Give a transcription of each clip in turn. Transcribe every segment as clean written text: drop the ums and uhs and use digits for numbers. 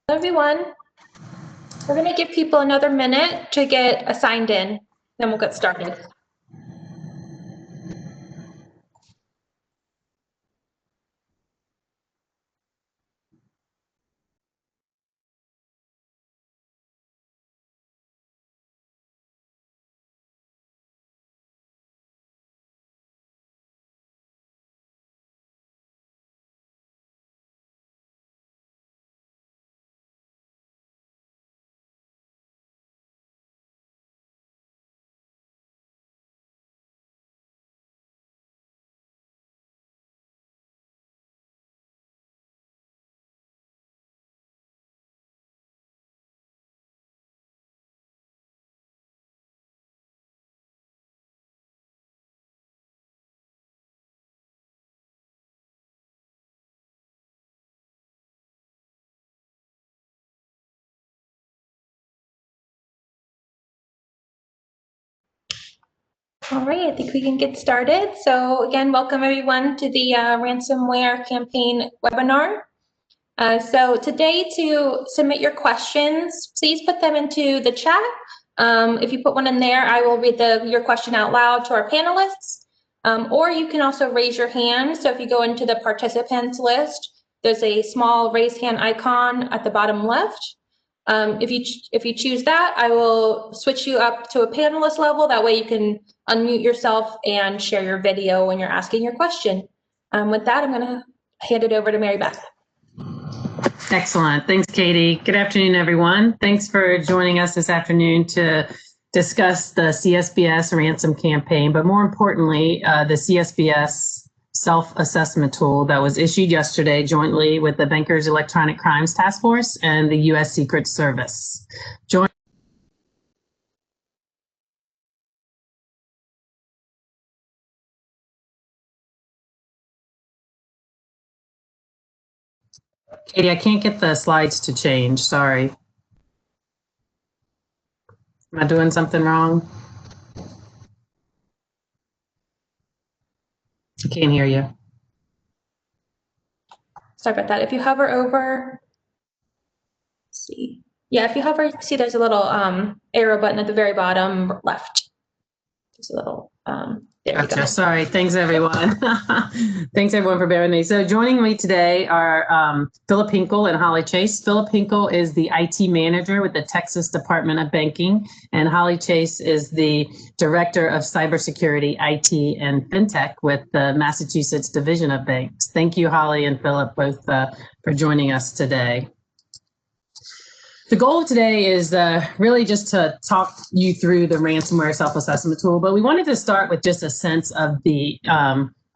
Hello, everyone. We're going to give people another minute to get signed in, then we'll get started. All right, I think we can get started. So again, welcome everyone to the ransomware campaign webinar. So today, to submit your questions, please put them into the chat. If you put one in there, I will read your question out loud to our panelists. Or you can also raise your hand. So if you go into the participants list, there's a small raise hand icon at the bottom left. If you choose that, I will switch you up to a panelist level. That way you can unmute yourself and share your video when you're asking your question. With that, I'm going to hand it over to Mary Beth. Excellent. Thanks, Katie. Good afternoon, everyone. Thanks for joining us this afternoon to discuss the CSBS ransom campaign, but more importantly, the CSBS self-assessment tool that was issued yesterday jointly with the Bankers Electronic Crimes Task Force and the U.S. Secret Service. Katie, I can't get the slides to change. Sorry. Am I doing something wrong? I can't hear you. Sorry about that. If you hover over, let's see. Yeah, if you hover, see there's a little arrow button at the very bottom left. There's a little, there you go. Sorry. Thanks, everyone. Thanks, everyone, for bearing with me. So joining me today are Philip Hinkle and Holly Chase. Philip Hinkle is the IT manager with the Texas Department of Banking, and Holly Chase is the director of cybersecurity, IT, and fintech with the Massachusetts Division of Banks. Thank you, Holly and Philip, both for joining us today. The goal of today is really just to talk you through the ransomware self-assessment tool, but we wanted to start with just a sense of the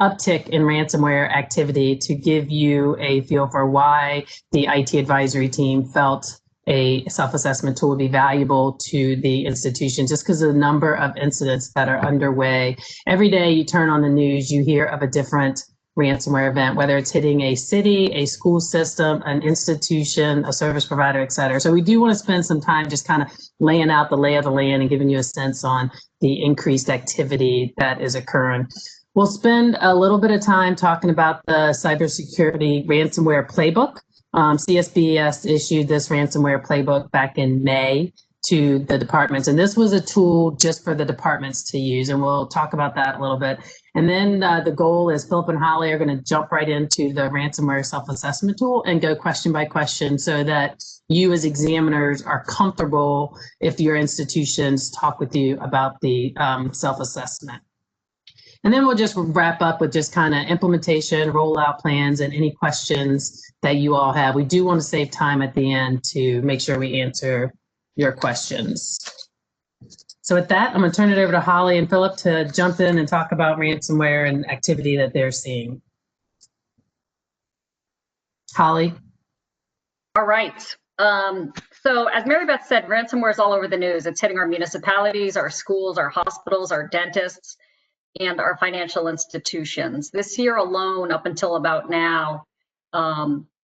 uptick in ransomware activity to give you a feel for why the IT advisory team felt a self-assessment tool would be valuable to the institution, just because of the number of incidents that are underway. Every day you turn on the news, you hear of a different ransomware event, whether it's hitting a city, a school system, an institution, a service provider, et cetera. So we do want to spend some time just kind of laying out the lay of the land and giving you a sense on the increased activity that is occurring. We'll spend a little bit of time talking about the cybersecurity ransomware playbook. CSBS issued this ransomware playbook back in May to the departments, and this was a tool just for the departments to use, and we'll talk about that a little bit. And then the goal is Philip and Holly are going to jump right into the ransomware self-assessment tool and go question by question so that you as examiners are comfortable if your institutions talk with you about the self-assessment. And then we'll just wrap up with just kind of implementation, rollout plans, and any questions that you all have. We do want to save time at the end to make sure we answer your questions. So with that, I'm going to turn it over to Holly and Philip to jump in and talk about ransomware and activity that they're seeing. Holly? All right. So as Mary Beth said, ransomware is all over the news. It's hitting our municipalities, our schools, our hospitals, our dentists, and our financial institutions. This year alone, up until about now,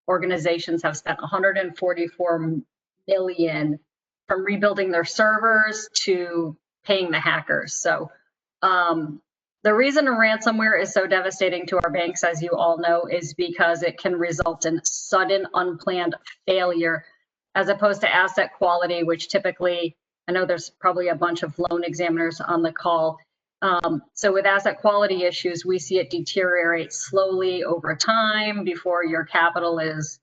organizations have spent $144 million from rebuilding their servers to paying the hackers. So the reason ransomware is so devastating to our banks, as you all know, is because it can result in sudden, unplanned failure as opposed to asset quality, which typically, I know there's probably a bunch of loan examiners on the call. So with asset quality issues, we see it deteriorate slowly over time before your capital is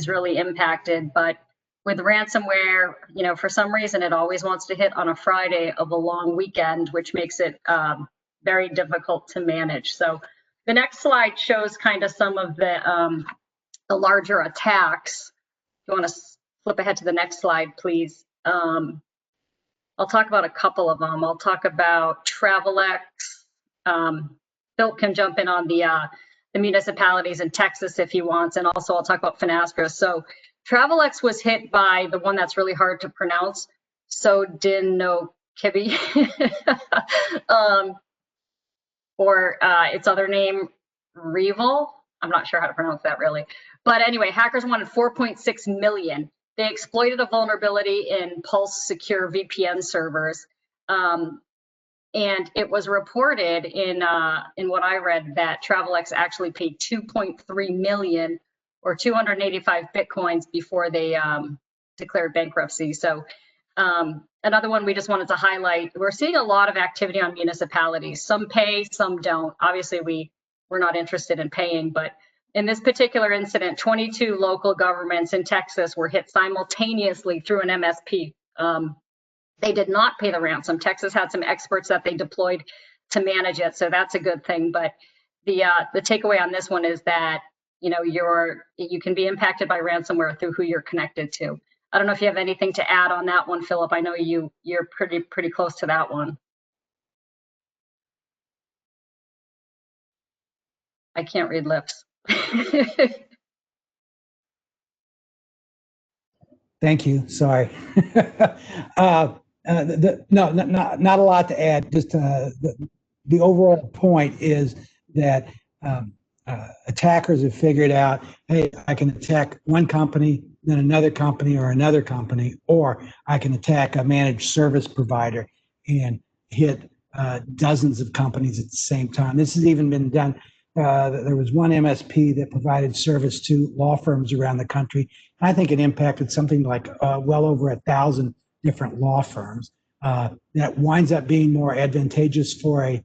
really impacted. But with ransomware, you know, for some reason, it always wants to hit on a Friday of a long weekend, which makes it very difficult to manage. So the next slide shows kind of some of the larger attacks. If you want to flip ahead to the next slide, please. I'll talk about a couple of them. I'll talk about Travelex. Phil can jump in on the municipalities in Texas if he wants, and also I'll talk about Finastra. So Travelex was hit by the one that's really hard to pronounce, Sodinokibi, or its other name, Revel. I'm not sure how to pronounce that really. But anyway, hackers wanted 4.6 million. They exploited a vulnerability in Pulse Secure VPN servers. And it was reported in what I read that Travelex actually paid 2.3 million or 285 Bitcoins before they declared bankruptcy. So another one we just wanted to highlight, we're seeing a lot of activity on municipalities. Some pay, some don't. Obviously, we're not interested in paying, but in this particular incident, 22 local governments in Texas were hit simultaneously through an MSP. They did not pay the ransom. Texas had some experts that they deployed to manage it, so that's a good thing. But the takeaway on this one is that, you know, you can be impacted by ransomware through who you're connected to. I don't know if you have anything to add on that one, Philip. I know you're pretty close to that one. I can't read lips. Thank you. Sorry. No, not a lot to add. Just the overall point is that attackers have figured out, hey, I can attack one company, then another company, or I can attack a managed service provider and hit dozens of companies at the same time. This has even been done. There was one MSP that provided service to law firms around the country. I think it impacted something like well over 1,000 different law firms. That winds up being more advantageous for a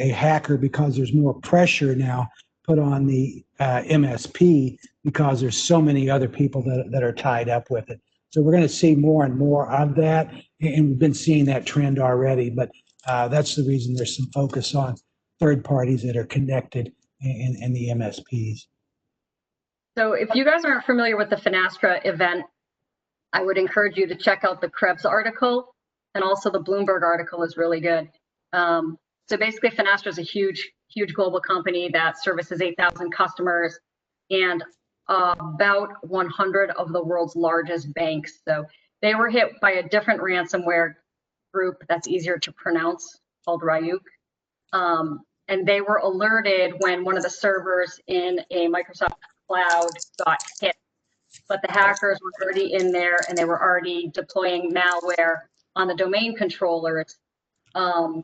hacker because there's more pressure now put on the MSP because there's so many other people that are tied up with it. So we're going to see more and more of that, and we've been seeing that trend already. But that's the reason there's some focus on third parties that are connected in the MSPs. So if you guys aren't familiar with the Finastra event, I would encourage you to check out the Krebs article, and also the Bloomberg article is really good. So basically, Finastra is a huge global company that services 8,000 customers and about 100 of the world's largest banks. So they were hit by a different ransomware group that's easier to pronounce, called Ryuk. And they were alerted when one of the servers in a Microsoft cloud got hit. But the hackers were already in there, and they were already deploying malware on the domain controllers. And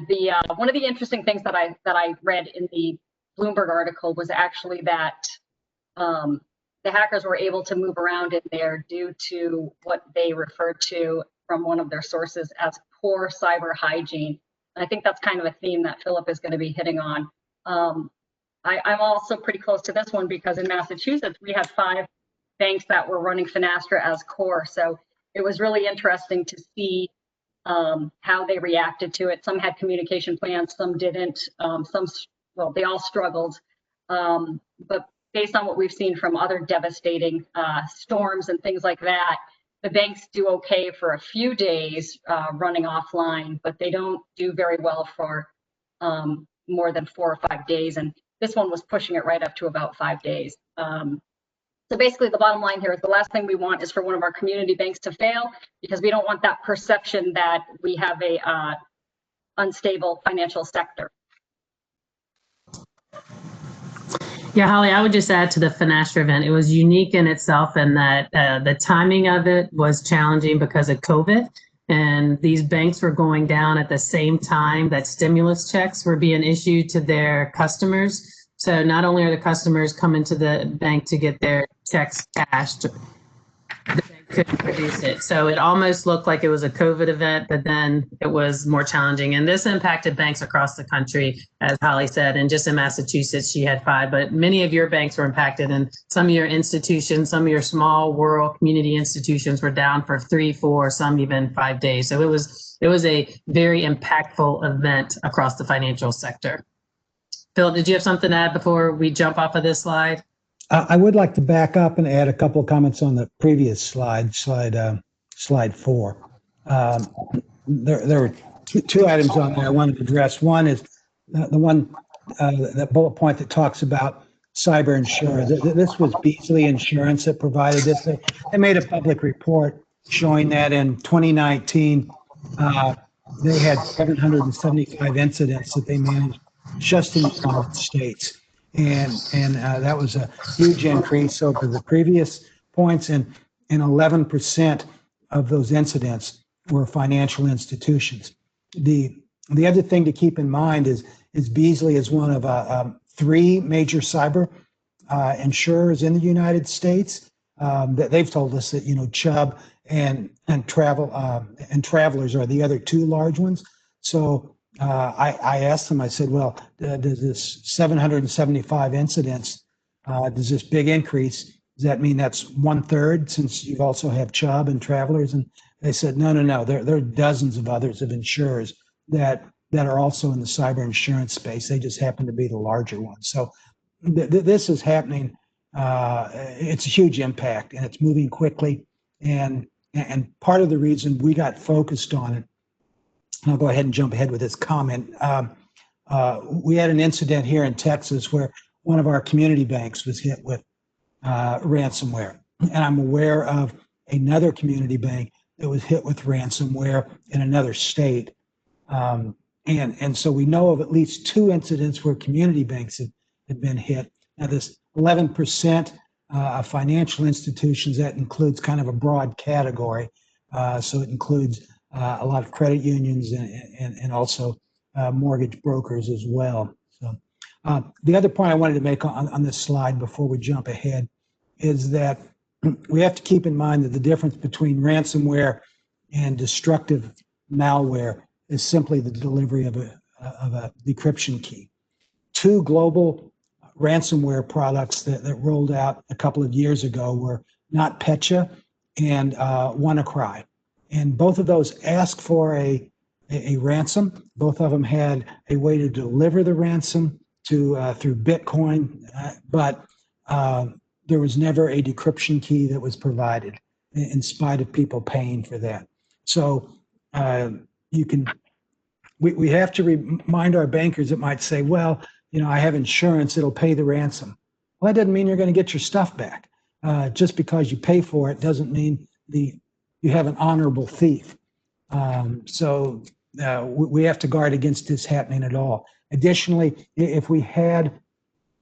the one of the interesting things that I read in the Bloomberg article was actually that the hackers were able to move around in there due to what they referred to from one of their sources as poor cyber hygiene. And I think that's kind of a theme that Philip is going to be hitting on. I'm also pretty close to this one because in Massachusetts, we had 5 banks that were running Finastra as core. So it was really interesting to see how they reacted to it. Some had communication plans, some didn't. Well, they all struggled. But based on what we've seen from other devastating storms and things like that, the banks do okay for a few days running offline, but they don't do very well for more than 4 or 5 days. And this one was pushing it right up to about 5 days. So basically the bottom line here is the last thing we want is for one of our community banks to fail, because we don't want that perception that we have a unstable financial sector. Yeah, Holly, I would just add to the Finastra event. It was unique in itself, and that the timing of it was challenging because of COVID. And these banks were going down at the same time that stimulus checks were being issued to their customers. So not only are the customers coming to the bank to get their checks cashed, the bank couldn't produce it. So it almost looked like it was a COVID event, but then it was more challenging. And this impacted banks across the country, as Holly said, and just in Massachusetts, she had 5, but many of your banks were impacted, and some of your institutions, some of your small rural community institutions were down for 3, 4, some even 5 days. So it was a very impactful event across the financial sector. Phil, did you have something to add before we jump off of this slide? I would like to back up and add a couple of comments on the previous slide 4. There were two items on there I wanted to address. One is the one, that bullet point that talks about cyber insurance. This was Beasley Insurance that provided this. They made a public report showing that in 2019, they had 775 incidents that they managed just in the United States. And that was a huge increase over the previous points, and 11% of those incidents were financial institutions. The other thing to keep in mind is Beasley is one of 3 major cyber insurers in the United States. That they've told us that Chubb and Travelers are the other 2 large ones. So I asked them, I said, well, does this 775 incidents, does this big increase, does that mean that's 1/3 since you also have Chubb and Travelers? And they said, no. There are dozens of others of insurers that are also in the cyber insurance space. They just happen to be the larger ones. So this is happening. It's a huge impact, and it's moving quickly. And part of the reason we got focused on it, I'll go ahead and jump ahead with this comment. We had an incident here in Texas where one of our community banks was hit with ransomware. And I'm aware of another community bank that was hit with ransomware in another state. And so we know of at least 2 incidents where community banks have been hit. Now, this 11% of financial institutions, that includes kind of a broad category. So it includes a lot of credit unions and also mortgage brokers as well. So the other point I wanted to make on this slide before we jump ahead is that we have to keep in mind that the difference between ransomware and destructive malware is simply the delivery of a decryption key. 2 global ransomware products that rolled out a couple of years ago were NotPetya and WannaCry. And both of those asked for a ransom. Both of them had a way to deliver the ransom through Bitcoin, but there was never a decryption key that was provided, in spite of people paying for that. So we have to remind our bankers that might say, well, I have insurance, it'll pay the ransom. Well, that doesn't mean you're going to get your stuff back. Just because you pay for it doesn't mean you have an honorable thief. So we have to guard against this happening at all. Additionally, if we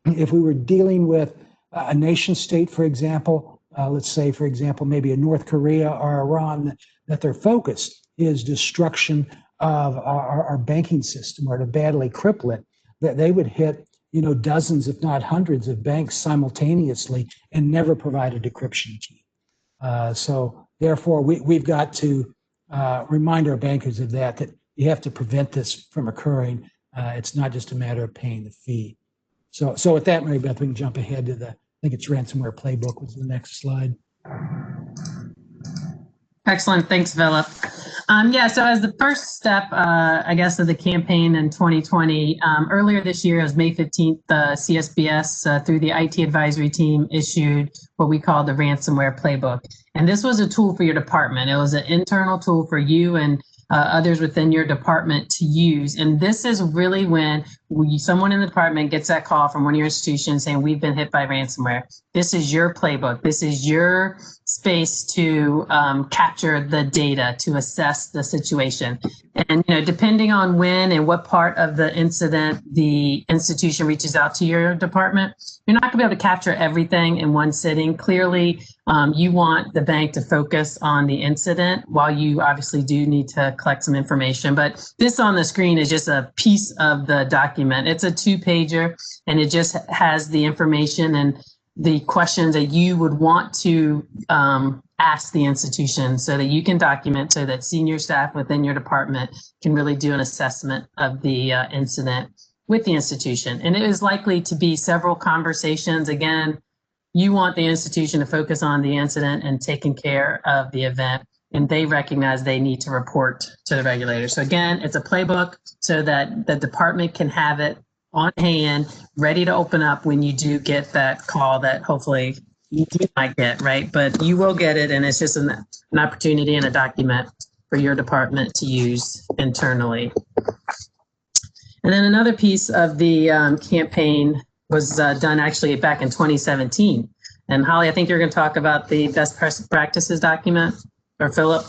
were dealing with a nation state, for example, let's say, for example, maybe a North Korea or Iran, that their focus is destruction of our banking system or to badly cripple it, that they would hit dozens, if not hundreds of banks simultaneously and never provide a decryption key. So therefore, we've got to remind our bankers of that you have to prevent this from occurring. It's not just a matter of paying the fee. So with that, Mary Beth, we can jump ahead to I think it's ransomware playbook was the next slide. Excellent. Thanks, Philip. So as the first step, I guess, of the campaign in 2020, earlier this year, it was May 15th, CSBS, through the IT advisory team, issued what we call the ransomware playbook. And this was a tool for your department. It was an internal tool for you and others within your department to use. And this is really when someone in the department gets that call from one of your institutions saying, we've been hit by ransomware. This is your playbook. This is your space to capture the data, to assess the situation. And depending on when and what part of the incident the institution reaches out to your department, you're not going to be able to capture everything in one sitting. Clearly, you want the bank to focus on the incident, while you obviously do need to collect some information. But this on the screen is just a piece of the document. It's a 2-pager, and it just has the information and the questions that you would want to ask the institution so that you can document, so that senior staff within your department can really do an assessment of the incident with the institution. And it is likely to be several conversations. Again, you want the institution to focus on the incident and taking care of the event, and they recognize they need to report to the regulator. So again, it's a playbook so that the department can have it on hand, ready to open up when you do get that call that hopefully you might get, right? But you will get it, and it's just an opportunity and a document for your department to use internally. And then another piece of the campaign was done actually back in 2017. And Holly, I think you're going to talk about the best practices document, or Philip?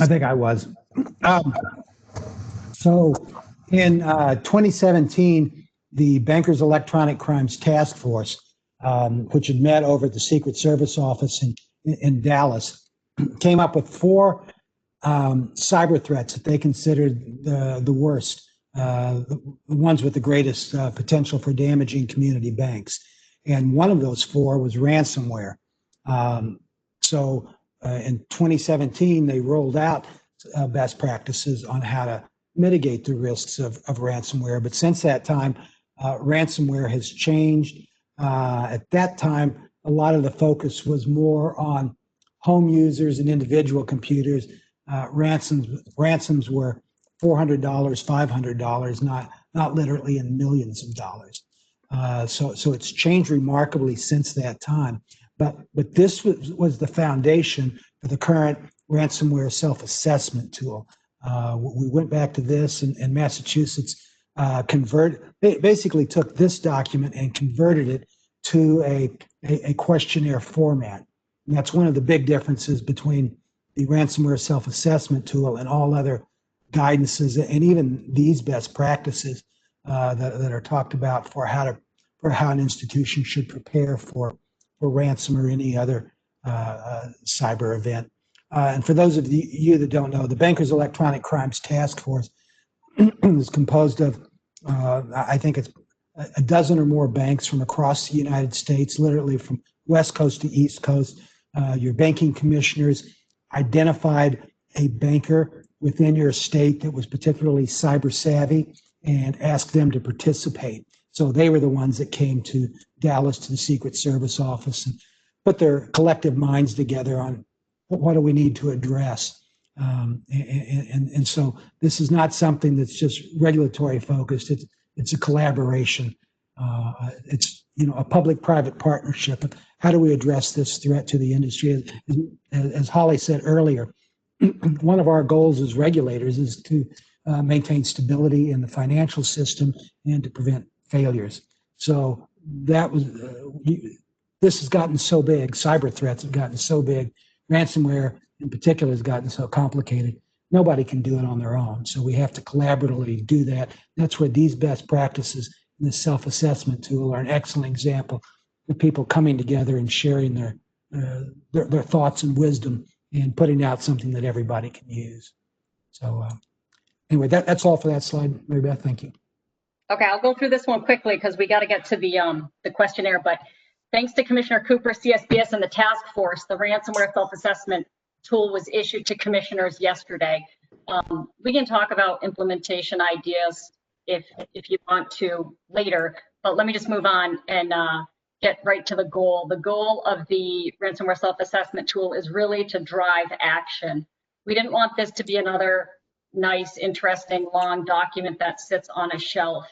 I think I was. So in 2017, the Bankers Electronic Crimes Task Force, which had met over at the Secret Service office in Dallas, came up with 4 cyber threats that they considered the worst, the ones with the greatest potential for damaging community banks. And one of those 4 was ransomware. So in 2017, they rolled out best practices on how to mitigate the risks of ransomware. But since that time, ransomware has changed. At that time, a lot of the focus was more on home users and individual computers. Ransoms were $400, $500, not literally in millions of dollars. So it's changed remarkably since that time. But this was the foundation for the current ransomware self-assessment tool. We went back to this, and Massachusetts basically took this document and converted it to a questionnaire format. And that's one of the big differences between the ransomware self-assessment tool and all other guidances, and even these best practices that are talked about for how an institution should prepare for ransom or any other cyber event. And for those of you that don't know, the Bankers Electronic Crimes Task Force is composed of, I think it's a dozen or more banks from across the United States, literally from West Coast to East Coast. Your banking commissioners identified a banker within your state that was particularly cyber savvy and asked them to participate. So they were the ones that came to Dallas to the Secret Service office and put their collective minds together on what do we need to address. And so this is not something that's just regulatory focused. It's a collaboration. It's a public-private partnership. How do we address this threat to the industry? As Holly said earlier, one of our goals as regulators is to maintain stability in the financial system and to prevent failures. So that was this has gotten so big. Cyber threats have gotten so big. Ransomware in particular has gotten so complicated. Nobody can do it on their own. So we have to collaboratively do that. That's where these best practices in the self-assessment tool are an excellent example of people coming together and sharing their thoughts and wisdom and putting out something that everybody can use. So anyway, that's all for that slide, Mary Beth. Thank you. Okay, I'll go through this one quickly because we got to get to the questionnaire. But thanks to Commissioner Cooper, CSBS, and the task force, the ransomware self-assessment tool was issued to commissioners yesterday. We can talk about implementation ideas if you want to later, but let me just move on and get right to the goal. The goal of the ransomware self-assessment tool is really to drive action. We didn't want this to be another nice, interesting, long document that sits on a shelf.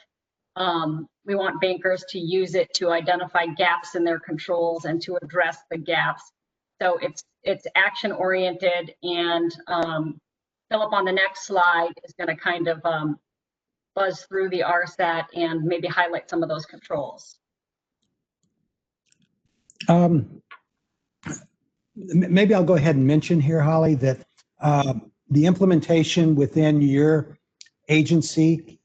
We want bankers to use it to identify gaps in their controls and to address the gaps. So it's action oriented, and Philip on the next slide is going to kind of buzz through the RSAT and maybe highlight some of those controls. Maybe I'll go ahead and mention here, Holly, that the implementation within your agency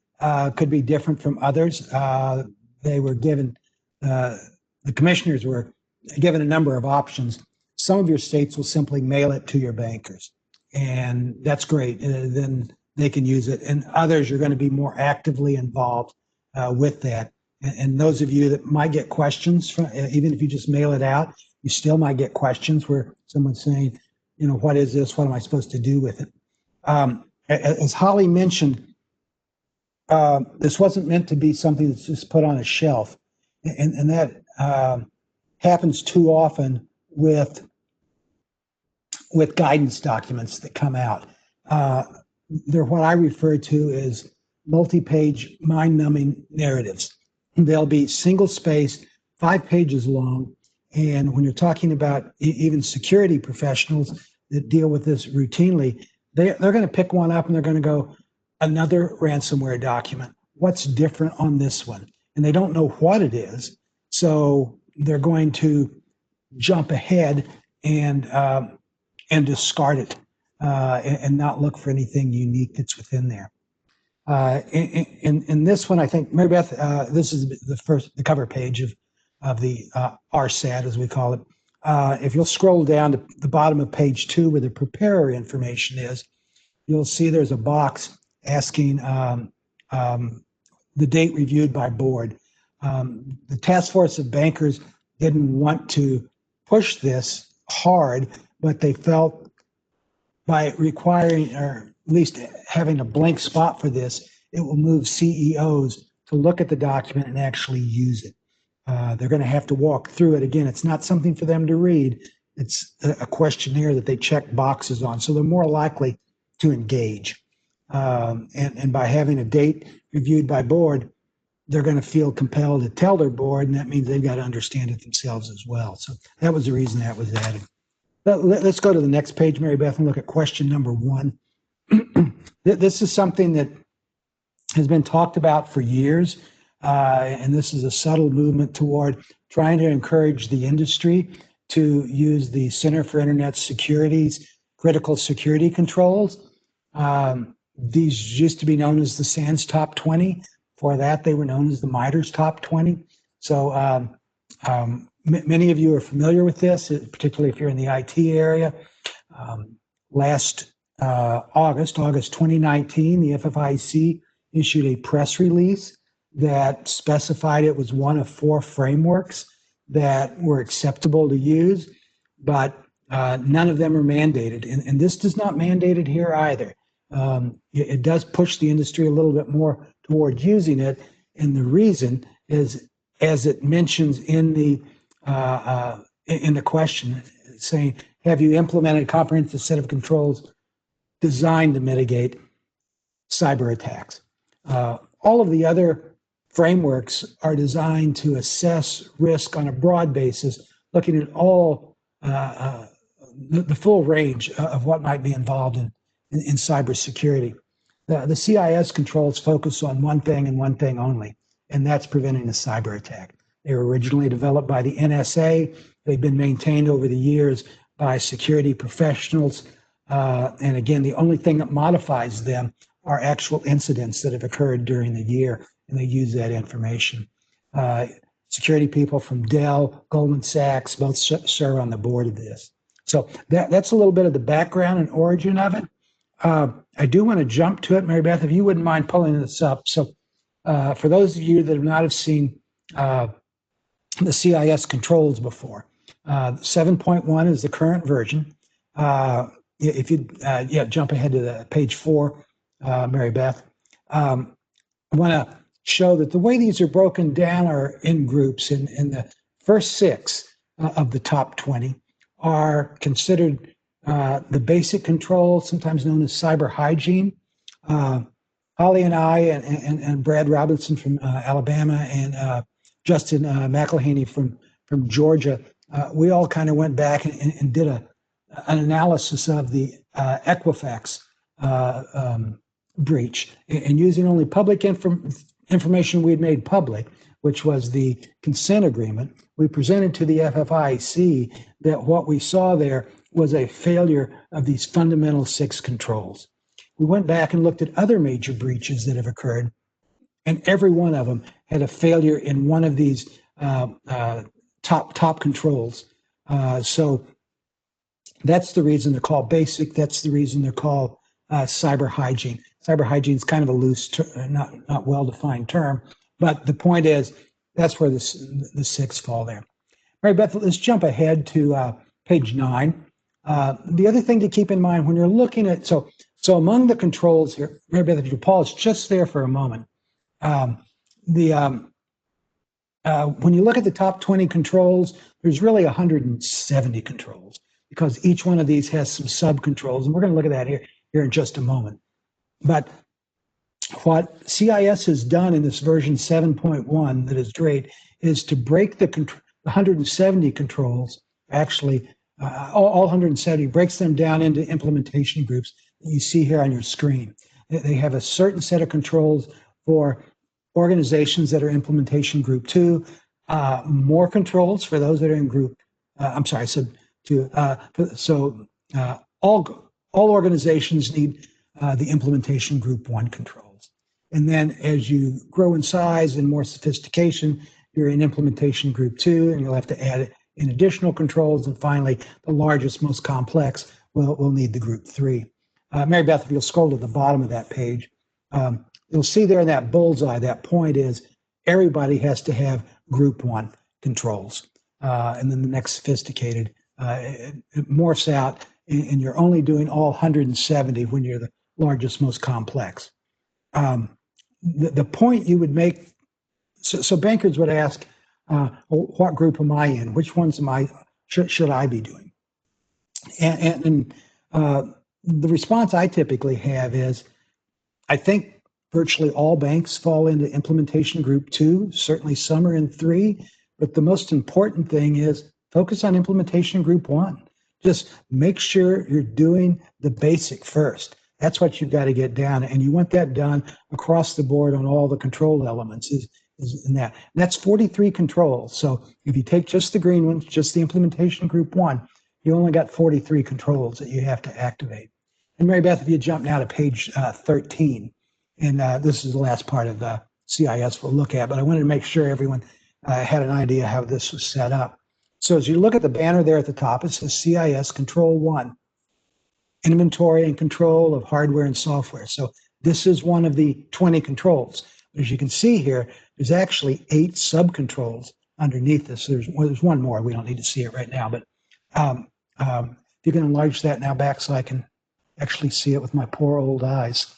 could be different from others. They were given, the commissioners were given a number of options. Some of your states will simply mail it to your bankers, and that's great. Then they can use it. And others, you're going to be more actively involved with that. And those of you that might get questions from, even if you just mail it out, you still might get questions where someone's saying, what is this? What am I supposed to do with it? As Holly mentioned, this wasn't meant to be something that's just put on a shelf. And that happens too often with guidance documents that come out. They're what I refer to as multi-page mind-numbing narratives. They'll be single-spaced, 5 pages long, and when you're talking about even security professionals that deal with this routinely, they're going to pick one up and they're going to go, another ransomware document. What's different on this one? And they don't know what it is, so they're going to jump ahead and discard it and not look for anything unique that's within there. In this one, I think, Mary Beth, this is the cover page of the RSAT, as we call it. If you'll scroll down to the bottom of page 2 where the preparer information is, you'll see there's a box asking the date reviewed by board. The task force of bankers didn't want to push this hard, but they felt by requiring, or at least having a blank spot for this, it will move CEOs to look at the document and actually use it. They're going to have to walk through it. Again, it's not something for them to read. It's a questionnaire that they check boxes on, so they're more likely to engage. And by having a date reviewed by board, they're going to feel compelled to tell their board, and that means they've got to understand it themselves as well. So that was the reason that was added. Let's go to the next page, Mary Beth, and look at question number 1. This is something that has been talked about for years, and this is a subtle movement toward trying to encourage the industry to use the Center for Internet Security's critical security controls. These used to be known as the SANS Top 20. For that, they were known as the MITRE's Top 20. So many of you are familiar with this, particularly if you're in the IT area. Last August 2019, the FFIEC issued a press release that specified it was one of 4 frameworks that were acceptable to use, but none of them are mandated. And this does not mandate it here either. It does push the industry a little bit more toward using it. And the reason is, as it mentions in the question, saying, have you implemented a comprehensive set of controls designed to mitigate cyber attacks? All of the other frameworks are designed to assess risk on a broad basis, looking at all the full range of what might be involved in cybersecurity. The CIS controls focus on one thing and one thing only, and that's preventing a cyber attack. They were originally developed by the NSA. They've been maintained over the years by security professionals. And again, the only thing that modifies them are actual incidents that have occurred during the year, and they use that information. Security people from Dell, Goldman Sachs, both serve on the board of this. So that's a little bit of the background and origin of it. I do want to jump to it, Mary Beth, if you wouldn't mind pulling this up. So for those of you that have not have seen the CIS controls before, 7.1 is the current version. If you jump ahead to the page 4, Mary Beth. I want to show that the way these are broken down are in groups, and the first 6 of the top 20 are considered the basic controls, sometimes known as cyber hygiene. Holly and I and Brad Robinson from Alabama and Justin McElhaney from Georgia, we all kind of went back and did an analysis of the Equifax breach, and using only public information we had made public, which was the consent agreement. We presented to the FFIEC that what we saw there was a failure of these fundamental 6 controls. We went back and looked at other major breaches that have occurred, and every one of them had a failure in one of these top controls. So that's the reason they're called basic. That's the reason they're called cyber hygiene. Cyber hygiene is kind of a loose, not well-defined term, but the point is that's where the 6 fall there. All right, Beth, let's jump ahead to page 9. The other thing to keep in mind when you're looking at, so among the controls here, Mary Beth, if you pause just there for a moment, when you look at the top 20 controls, there's really 170 controls because each one of these has some sub-controls, and we're going to look at that here in just a moment. But what CIS has done in this version 7.1 that is great is to break the 170 controls, actually all 170, breaks them down into implementation groups that you see here on your screen. They have a certain set of controls for organizations that are implementation group 2, more controls for those that are in group, all organizations need the implementation group 1 controls. And then as you grow in size and more sophistication, you're in implementation group 2, and you'll have to add in additional controls. And finally, the largest, most complex will need the group 3. Mary Beth, if you'll scroll to the bottom of that page, you'll see there in that bullseye, that point is everybody has to have group 1 controls. And then the next sophisticated, it morphs out, and you're only doing all 170 when you're the largest, most complex. The point you would make, so bankers would ask, what group am I in? Which ones should I be doing? And the response I typically have is, I think virtually all banks fall into implementation group 2, certainly some are in 3, but the most important thing is focus on implementation group 1. Just make sure you're doing the basic first. That's what you've got to get down, and you want that done across the board on all the control elements is in that. And that's 43 controls. So if you take just the green ones, just the implementation group 1, you only got 43 controls that you have to activate. And Mary Beth, if you jump now to page 13, and this is the last part of the CIS we'll look at, but I wanted to make sure everyone had an idea how this was set up. So as you look at the banner there at the top, it says CIS Control 1, inventory and control of hardware and software. So this is one of the 20 controls. As you can see here, there's actually 8 sub-controls underneath this. There's one more. We don't need to see it right now, but if you can enlarge that now back so I can actually see it with my poor old eyes.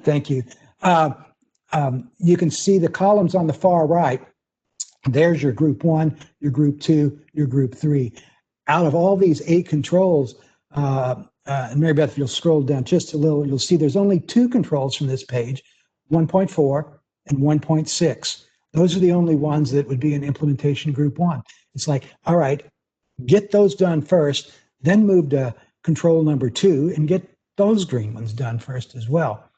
Thank you. You can see the columns on the far right. There's your group 1, your group 2, your group 3. Out of all these 8 controls, and Mary Beth, if you'll scroll down just a little, you'll see there's only 2 controls from this page, 1.4 and 1.6. Those are the only ones that would be in implementation group 1. It's like, all right, get those done first, then move to control number 2 and get those green ones done first as well.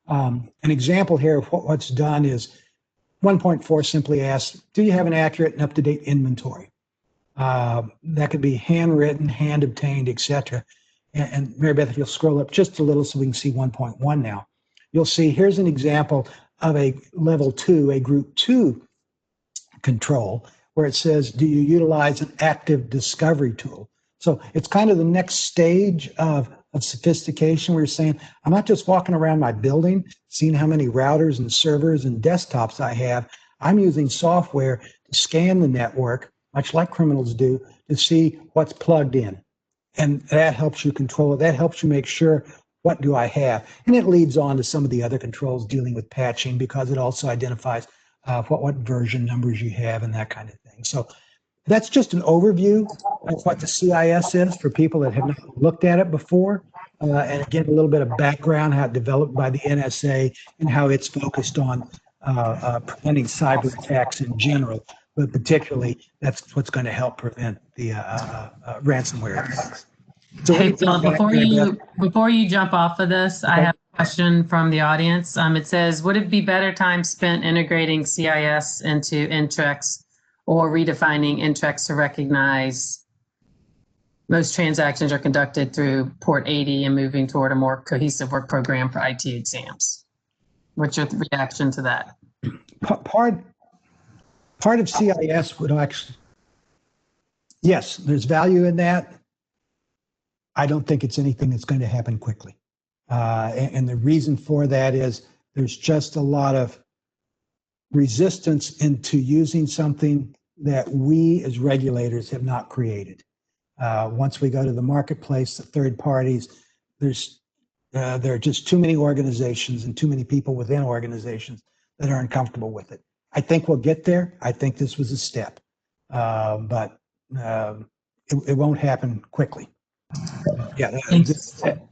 An example here of what's done is 1.4 simply asks, do you have an accurate and up-to-date inventory? That could be handwritten, hand obtained, etc. And Mary Beth, if you'll scroll up just a little so we can see 1.1 now, you'll see here's an example of a level 2, a group 2 control, where it says, do you utilize an active discovery tool? So it's kind of the next stage of sophistication. We're saying, I'm not just walking around my building, seeing how many routers and servers and desktops I have. I'm using software to scan the network, much like criminals do, to see what's plugged in. And that helps you control it. That helps you make sure, what do I have? And it leads on to some of the other controls dealing with patching, because it also identifies what version numbers you have and that kind of thing. So that's just an overview of what the CIS is for people that have not looked at it before. And again, a little bit of background, how it developed by the NSA and how it's focused on preventing cyber attacks in general, but particularly that's what's going to help prevent the ransomware attacks. So hey, Phil, before you jump off of this, okay. I have a question from the audience. It says, would it be better time spent integrating CIS into Intrex or redefining Intrex to recognize most transactions are conducted through port 80 and moving toward a more cohesive work program for IT exams? What's your reaction to that? Part of CIS would actually, yes, there's value in that. I don't think it's anything that's going to happen quickly. And the reason for that is there's just a lot of resistance into using something that we as regulators have not created. Once we go to the marketplace, the third parties, there are just too many organizations and too many people within organizations that are uncomfortable with it. I think we'll get there. I think this was a step, but it won't happen quickly. Yeah,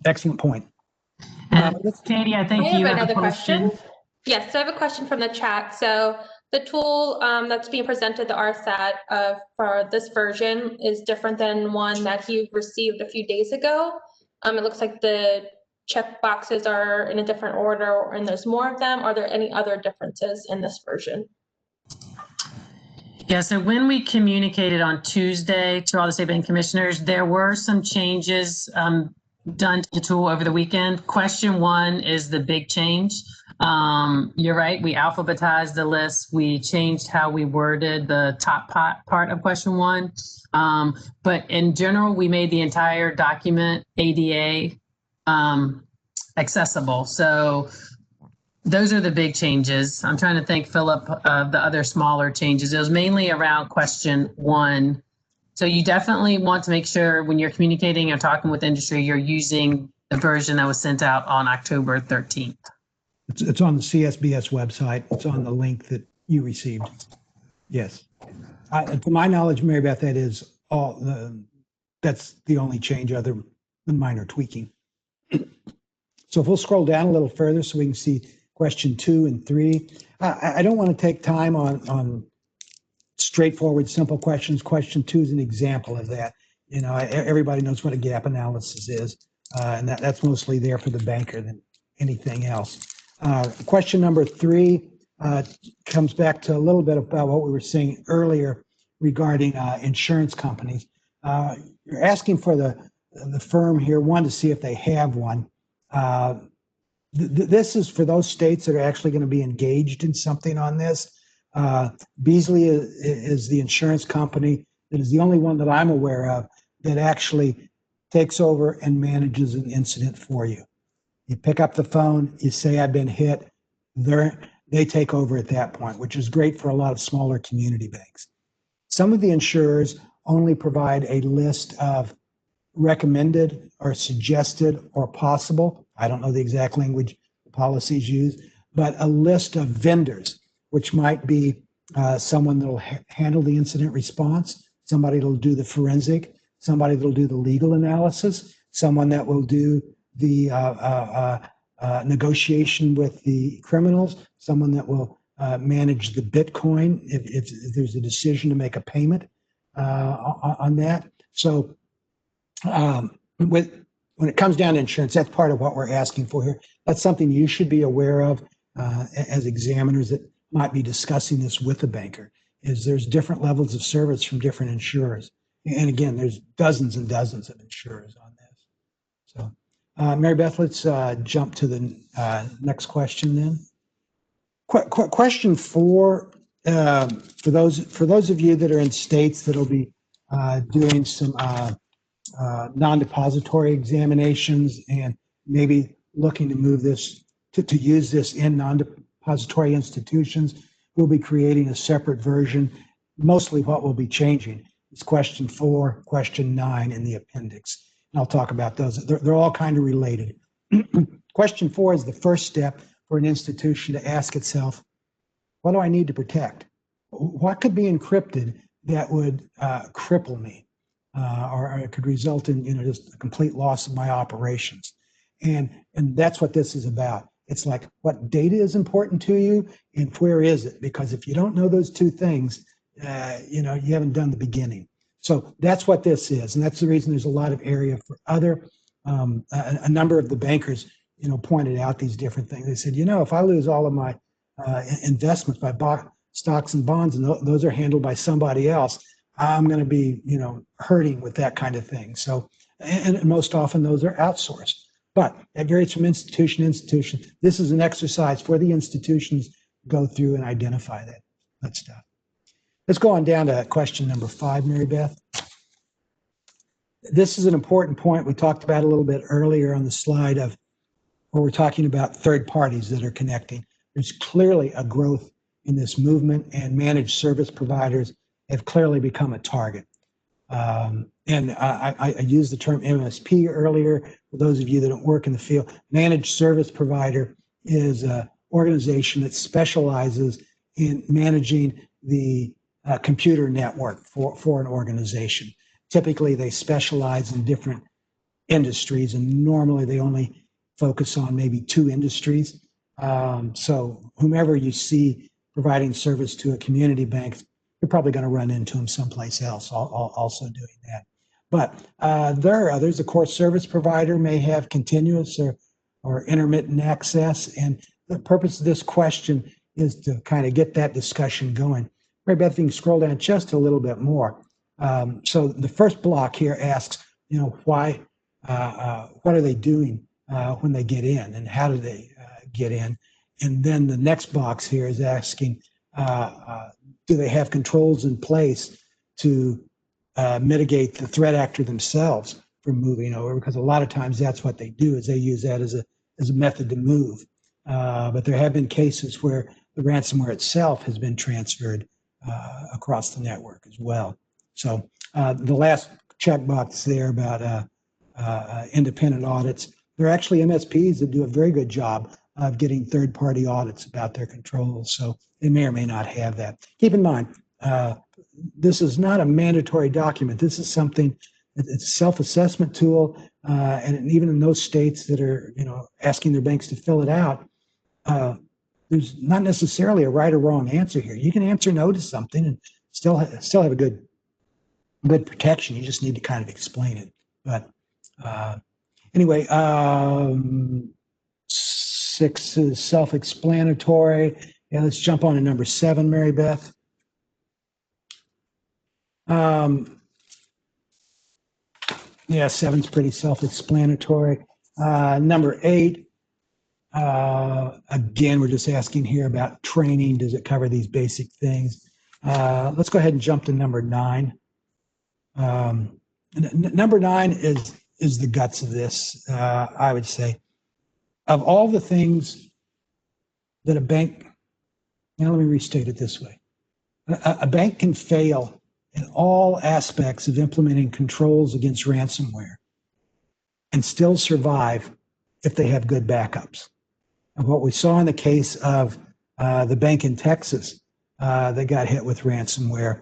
excellent point. Katie, I think I have you have another a question. Yes, so I have a question from the chat. So the tool that's being presented, the RSAT, for this version is different than one that you received a few days ago. It looks like the check boxes are in a different order and there's more of them. Are there any other differences in this version? Yeah, so when we communicated on Tuesday to all the state bank commissioners, there were some changes done to the tool over the weekend. Question 1 is the big change. You're right, we alphabetized the list. We changed how we worded the top part of question 1. But in general, we made the entire document ADA accessible. So those are the big changes. I'm trying to think, Philip, of the other smaller changes. It was mainly around question 1. So you definitely want to make sure when you're communicating or talking with industry, you're using the version that was sent out on October 13th. It's on the CSBS website. It's on the link that you received. Yes. To my knowledge, Mary Beth, that is all. That's the only change other than minor tweaking. So if we'll scroll down a little further so we can see question 2 and 3. I don't want to take time on straightforward, simple questions. Question 2 is an example of that. You know, everybody knows what a gap analysis is, and that's mostly there for the banker than anything else. Question number 3 comes back to a little bit about what we were saying earlier regarding insurance companies. You're asking for the firm here, one, to see if they have one. This is for those states that are actually going to be engaged in something on this. Beasley is the insurance company that is the only one that I'm aware of that actually takes over and manages an incident for you. You pick up the phone, you say, I've been hit. They take over at that point, which is great for a lot of smaller community banks. Some of the insurers only provide a list of recommended or suggested or possible, I don't know the exact language the policies use, but a list of vendors, which might be someone that'll handle the incident response, somebody that'll do the forensic, somebody that'll do the legal analysis, someone that will do the negotiation with the criminals, someone that will manage the Bitcoin if there's a decision to make a payment on that. So when it comes down to insurance, that's part of what we're asking for here. That's something you should be aware of as examiners that might be discussing this with the banker, is there's different levels of service from different insurers. And again, there's dozens and dozens of insurers on this. So Mary Beth, let's jump to the next question then. Question 4, for those of you that are in states that'll be doing some non-depository examinations and maybe looking to move this to use this in non-depository institutions, we'll be creating a separate version. Mostly what we'll be changing is question 4, question 9 in the appendix. And I'll talk about those. They're all kind of related. Question 4 is the first step for an institution to ask itself, what do I need to protect? What could be encrypted that would cripple me? Or it could result in just a complete loss of my operations, and that's what this is about. It's like, what data is important to you, and where is it? Because if you don't know those two things, you haven't done the beginning. So that's what this is, and that's the reason there's a lot of area for other. A number of the bankers, pointed out these different things. They said, if I lose all of my investments, by stocks and bonds, and those are handled by somebody else, I'm going to be, hurting with that kind of thing. So, and most often those are outsourced, but that varies from institution to institution. This is an exercise for the institutions to go through and identify that stuff. Let's go on down to question number 5, Mary Beth. This is an important point we talked about a little bit earlier on the slide of where we're talking about third parties that are connecting. There's clearly a growth in this movement, and managed service providers have clearly become a target. And I used the term MSP earlier. For those of you that don't work in the field, managed service provider is an organization that specializes in managing the computer network for an organization. Typically, they specialize in different industries, and normally they only focus on maybe 2 industries. So whomever you see providing service to a community bank, you're probably going to run into them someplace else also doing that. But there are others. The core service provider may have continuous or intermittent access. And the purpose of this question is to kind of get that discussion going. Mary Beth, you can scroll down just a little bit more. So the first block here asks, why, what are they doing when they get in, and how do they get in? And then the next box here is asking, do they have controls in place to mitigate the threat actor themselves from moving over? Because a lot of times that's what they do, is they use that as a method to move. But there have been cases where the ransomware itself has been transferred across the network as well. So the last checkbox there about independent audits, there are actually MSPs that do a very good job of getting third-party audits about their controls. So they may or may not have that. Keep in mind, this is not a mandatory document. This is something, it's a self-assessment tool, and even in those states that are, asking their banks to fill it out, there's not necessarily a right or wrong answer here. You can answer no to something and still have a good protection. You just need to kind of explain it. But anyway, 6 is self-explanatory. Yeah, let's jump on to number 7, Mary Beth. Yeah, 7's pretty self-explanatory. Number 8, again, we're just asking here about training. Does it cover these basic things? Let's go ahead and jump to number 9. Number 9 is the guts of this, I would say. Of all the things that a bank, now let me restate it this way. A bank can fail in all aspects of implementing controls against ransomware and still survive if they have good backups. And what we saw in the case of the bank in Texas that got hit with ransomware,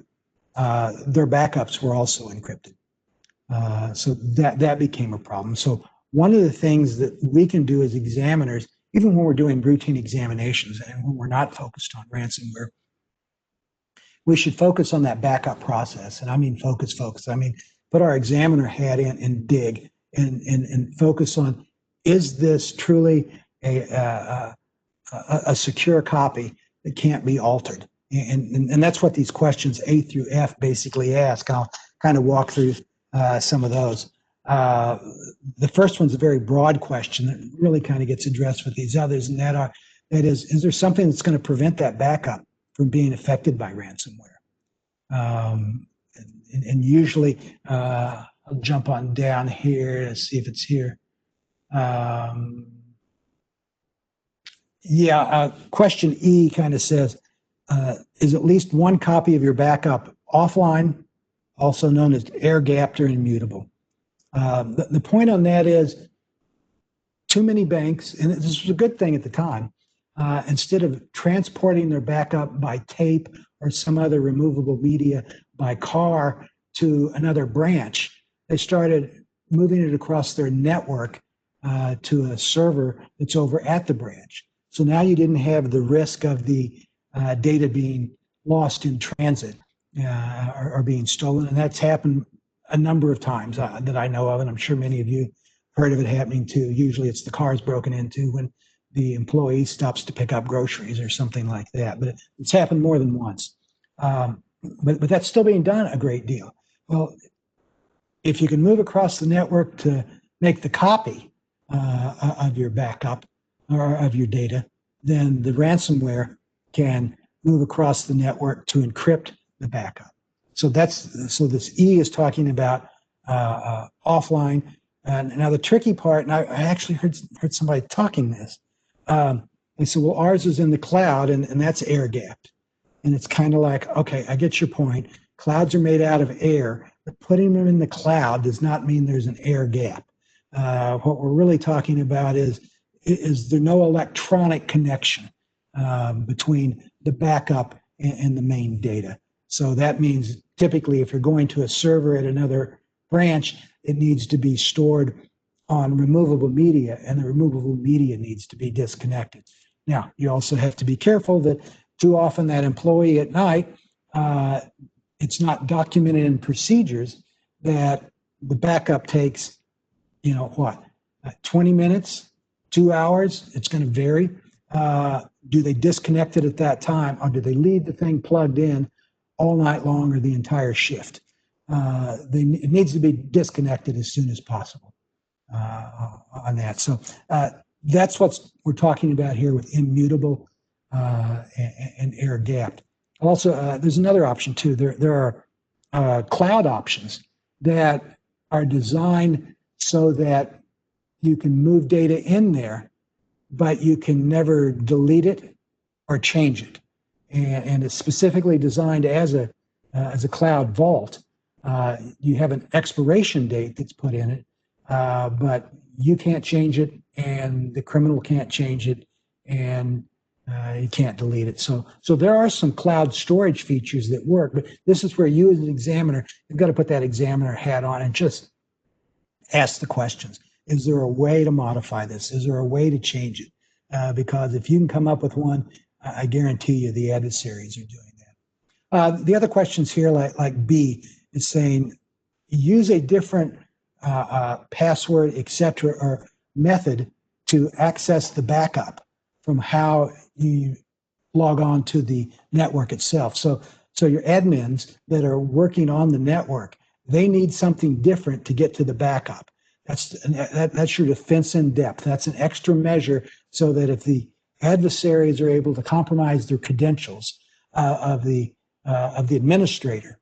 their backups were also encrypted. So that became a problem. So one of the things that we can do as examiners, even when we're doing routine examinations and when we're not focused on ransomware, we should focus on that backup process. And I mean focus. I mean, put our examiner hat in and dig and focus on, is this truly a secure copy that can't be altered? And that's what these questions A through F basically ask. I'll kind of walk through some of those. The first one's a very broad question that really kind of gets addressed with these others, and that is there something that's going to prevent that backup from being affected by ransomware? And usually, I'll jump on down here to see if it's here. Question E kind of says, is at least one copy of your backup offline, also known as air-gapped or immutable? The point on that is, too many banks, and this was a good thing at the time, instead of transporting their backup by tape or some other removable media by car to another branch, they started moving it across their network to a server that's over at the branch. So now you didn't have the risk of the data being lost in transit or being stolen. And that's happened a number of times that I know of, and I'm sure many of you heard of it happening too. Usually it's the car's broken into when the employee stops to pick up groceries or something like that. But it's happened more than once. But that's still being done a great deal. Well, if you can move across the network to make the copy of your backup or of your data, then the ransomware can move across the network to encrypt the backup. So so this E is talking about offline. And now the tricky part, and I actually heard somebody talking this. They said, well, ours is in the cloud, and that's air gapped. And it's kind of like, okay, I get your point. Clouds are made out of air, but putting them in the cloud does not mean there's an air gap. What we're really talking about is there no electronic connection between the backup and the main data. So that means typically if you're going to a server at another branch, it needs to be stored on removable media, and the removable media needs to be disconnected. Now, you also have to be careful that too often that employee at night, it's not documented in procedures that the backup takes, 20 minutes, 2 hours, it's going to vary. Do they disconnect it at that time, or do they leave the thing plugged in all night long or the entire shift? It needs to be disconnected as soon as possible on that. So that's what we're talking about here with immutable and air gapped. Also, there's another option too. There are cloud options that are designed so that you can move data in there, but you can never delete it or change it. And it's specifically designed as a cloud vault. You have an expiration date that's put in it, but you can't change it, and the criminal can't change it, and you can't delete it. So there are some cloud storage features that work, but this is where you as an examiner, you've got to put that examiner hat on and just ask the questions. Is there a way to modify this? Is there a way to change it? Because if you can come up with one, I guarantee you the adversaries are doing that. The other questions here, like B, is saying use a different password, etc., or method to access the backup from how you log on to the network itself. So your admins that are working on the network, they need something different to get to the backup. That's your defense in depth. That's an extra measure so that if the adversaries are able to compromise their credentials of the administrator,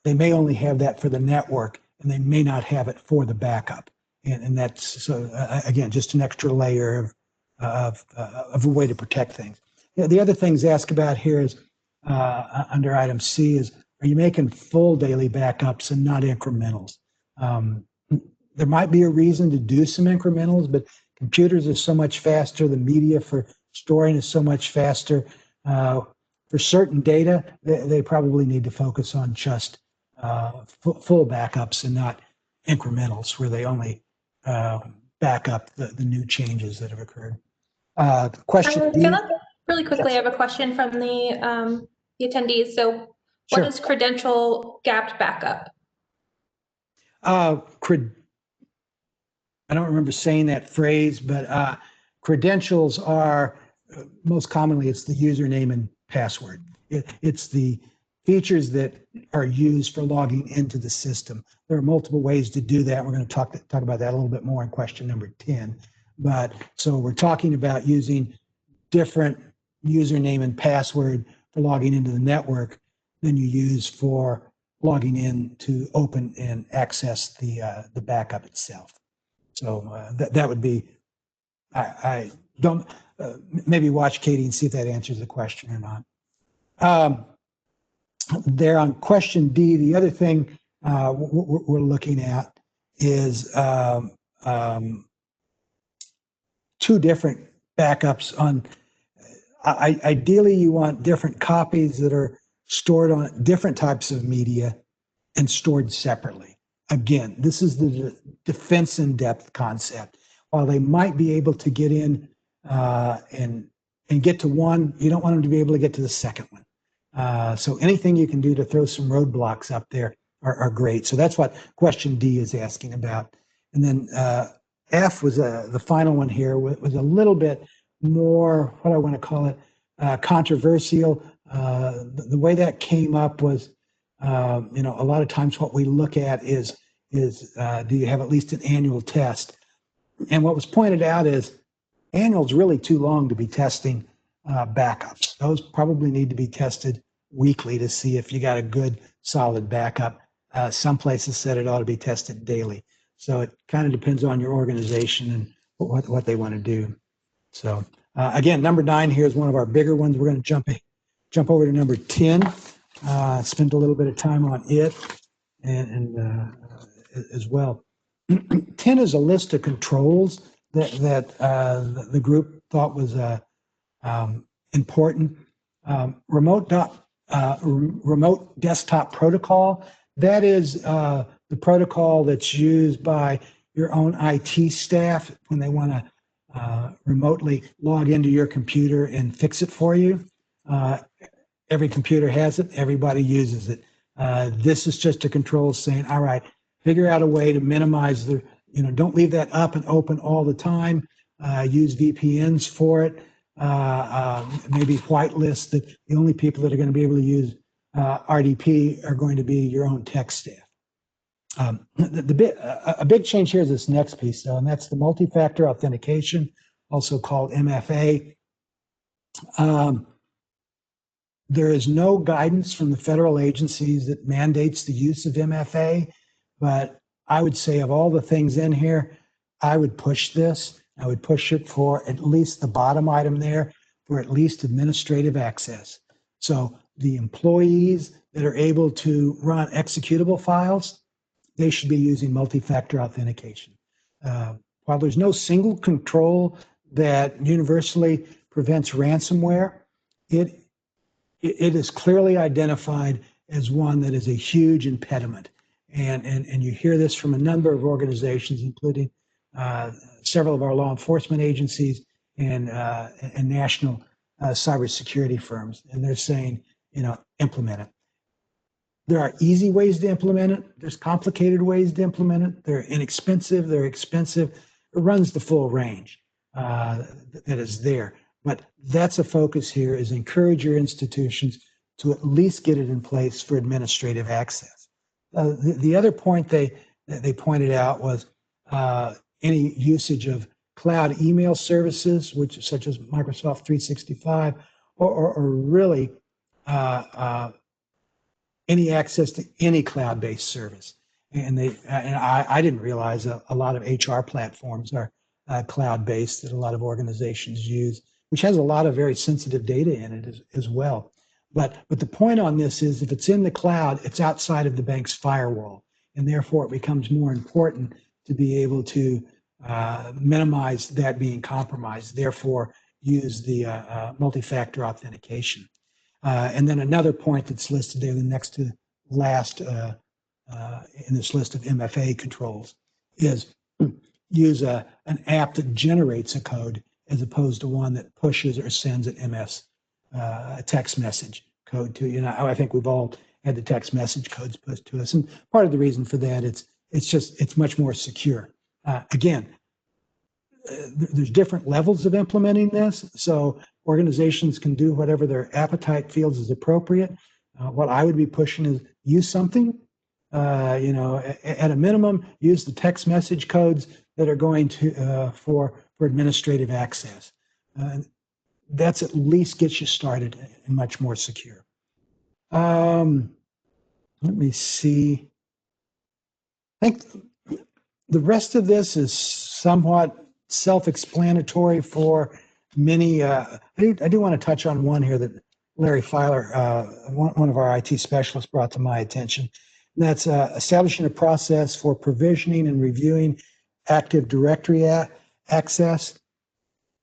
they may only have that for the network, and they may not have it for the backup. And that's again just an extra layer of a way to protect things. The other things asked about here is under item C is, are you making full daily backups and not incrementals? There might be a reason to do some incrementals, but computers are so much faster. The media for storing is so much faster. For certain data, they probably need to focus on just full backups and not incrementals where they only back up the new changes that have occurred. Question D. Really quickly, yes. I have a question from the attendees. So what Sure. is credential gapped backup? I don't remember saying that phrase, but credentials are, most commonly, it's the username and password. It's the features that are used for logging into the system. There are multiple ways to do that. We're going to talk about that a little bit more in question number 10. But so we're talking about using different username and password for logging into the network than you use for logging in to open and access the backup itself. So that would be, I don't, maybe watch Katie and see if that answers the question or not. There on question D, the other thing we're looking at is two different backups on, ideally you want different copies that are stored on different types of media and stored separately. Again, this is the defense in depth concept. While they might be able to get in and get to one, you don't want them to be able to get to the second one. So anything you can do to throw some roadblocks up there are great. So that's what question D is asking about. And then F was the final one here, was a little bit more, what I want to call it, controversial. The way that came up was, a lot of times what we look at is do you have at least an annual test? And what was pointed out is annual is really too long to be testing backups. Those probably need to be tested weekly to see if you got a good solid backup. Some places said it ought to be tested daily. So it kind of depends on your organization and what they want to do. So again, number 9 here is one of our bigger ones. We're going to jump jump over to number 10, spend a little bit of time on it as well. 10 is a list of controls that the group thought was important. Remote desktop protocol, that is the protocol that's used by your own IT staff when they want to remotely log into your computer and fix it for you. Every computer has it, everybody uses it. This is just a control saying, all right, figure out a way to minimize the, don't leave that up and open all the time. Use VPNs for it. Maybe whitelist that the only people that are going to be able to use RDP are going to be your own tech staff. A big change here is this next piece, though, and that's the multi-factor authentication, also called MFA. There is no guidance from the federal agencies that mandates the use of MFA, but I would say of all the things in here, I would push this. I would push it for at least the bottom item there, for at least administrative access. So the employees that are able to run executable files, they should be using multi-factor authentication. While there's no single control that universally prevents ransomware, it is clearly identified as one that is a huge impediment. And you hear this from a number of organizations, including several of our law enforcement agencies and national cybersecurity firms. And they're saying, implement it. There are easy ways to implement it. There's complicated ways to implement it. They're inexpensive, they're expensive. It runs the full range that is there. But that's a focus here, is encourage your institutions to at least get it in place for administrative access. The other point they pointed out was any usage of cloud email services, which such as Microsoft 365, or really any access to any cloud-based service. And I didn't realize a lot of HR platforms are cloud-based that a lot of organizations use, which has a lot of very sensitive data in it as well. But the point on this is, if it's in the cloud, it's outside of the bank's firewall, and therefore it becomes more important to be able to minimize that being compromised, therefore use the multi-factor authentication. And then another point that's listed there, the next to last in this list of MFA controls, is use an app that generates a code as opposed to one that pushes or sends an MS text message code to you. I think we've all had the text message codes pushed to us, and part of the reason for that, it's much more secure. Again, there's different levels of implementing this, so organizations can do whatever their appetite feels is appropriate. What I would be pushing is use something. At a minimum, use the text message codes that are going to for administrative access. That's at least gets you started and much more secure. Let me see. I think the rest of this is somewhat self-explanatory for many. I do want to touch on one here that Larry Filer, one of our IT specialists, brought to my attention. And that's establishing a process for provisioning and reviewing Active Directory access,